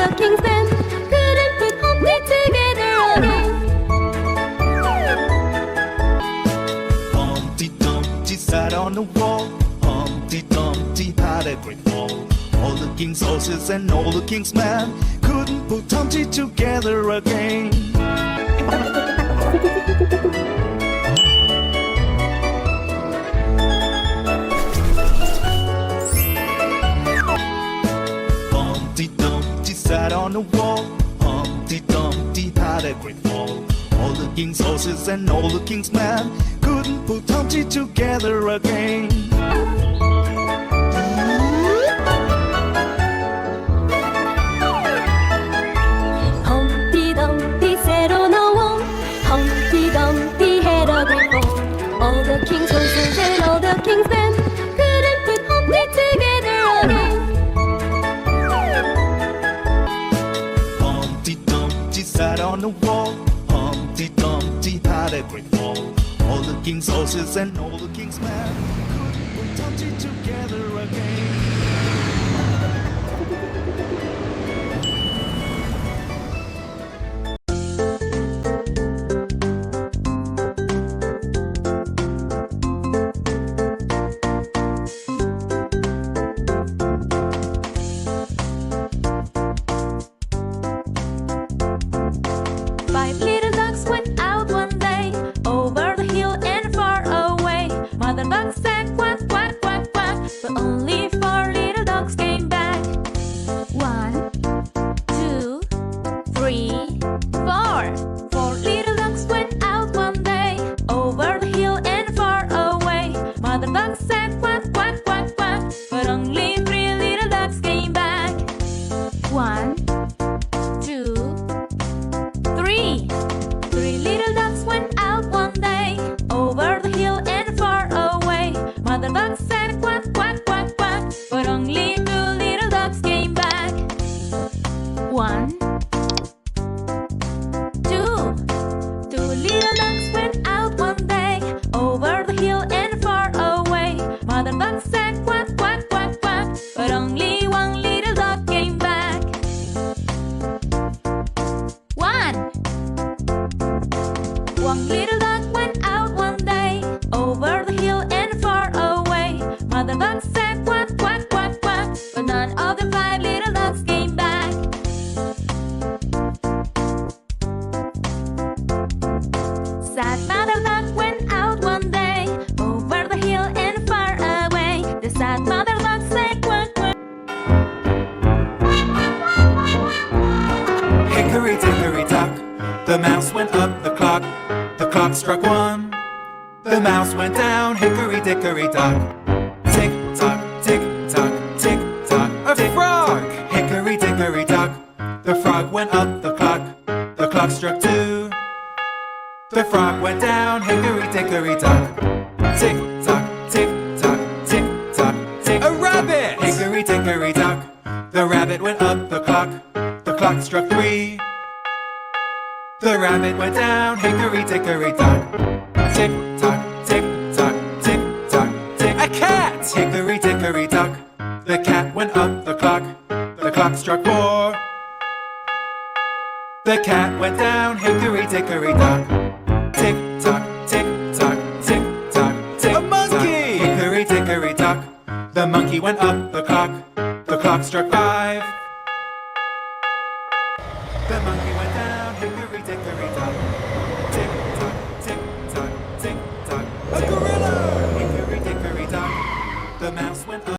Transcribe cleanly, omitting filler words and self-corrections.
the king's men couldn't put Humpty together again. Humpty Dumpty sat on the wall. Humpty Dumpty had a great fall. All the king's horses and all the king's men couldn't put Humpty together again. Humpty Dumpty sat on the wall. Humpty Dumpty had a great fall. All the king's horses and all the king's men couldn't put Humpty together again. Humpty Dumpty sat on a wall. Humpty Dumpty had a great fall. All the king's horses and all the king's men couldn't put Humpty together again. Humpty Dumpty sat on the wall. Humpty Dumpty had a great fall. All the king's horses and all the king's men couldn't put Humpty together again. Five little ducks went out one day, over the hill and far away. Mother duck said quack, quack, quack, quack, but only four little ducks came back. 1, 2, 3, 4. Four little ducks went out one day, over the hill and far away. Mother duck said quack, quack, quack, quack, but only 3 little ducks came back. 1, 2, 3. 3 little ducks went out one day, over the hill and far away. Mother duck said quack, quack, quack, quack, but only 2 little ducks came back. 1, 2. 2 little ducks went out one day, over the hill and far away. Mother duck said quack, quack, quack, quack, but only 1 little duck came back. 1. 1 little duck went out one day, over the hill and far away. Mother duck said quack, quack, quack, quack, but none of the 5 little ducks came back. Sad mother duck went out one day, over the hill and far away. The sad mother duck said quack, quack. Hickory dickory dock, the mouse went up the clock. The clock struck 1. The mouse went down, hickory dickory dock. Tick tock, tick tock, tick tock. A frog! Hickory dickory dock, the frog went up the clock. The clock struck 2. The frog went down, hickory dickory dock. Tick tock, tick tock, tick tock, tick. A rabbit! Hickory dickory dock, the rabbit went up the clock. The clock struck 3. The rabbit went down, hickory dickory dock. Tick tock, tick tock, tick tock, tick. A cat! Hickory dickory dock, the cat went up the clock. The clock struck 4. The cat went down, hickory dickory dock. Tick tock, tick tock, tick tock, tick. A monkey! Hickory dickory dock, the monkey went up the clock. The clock struck 5. The monkey went down, hickory dickory dock. Tick tock, tick tock, tick tock. A gorilla! Hickory dickory dock, the mouse went up.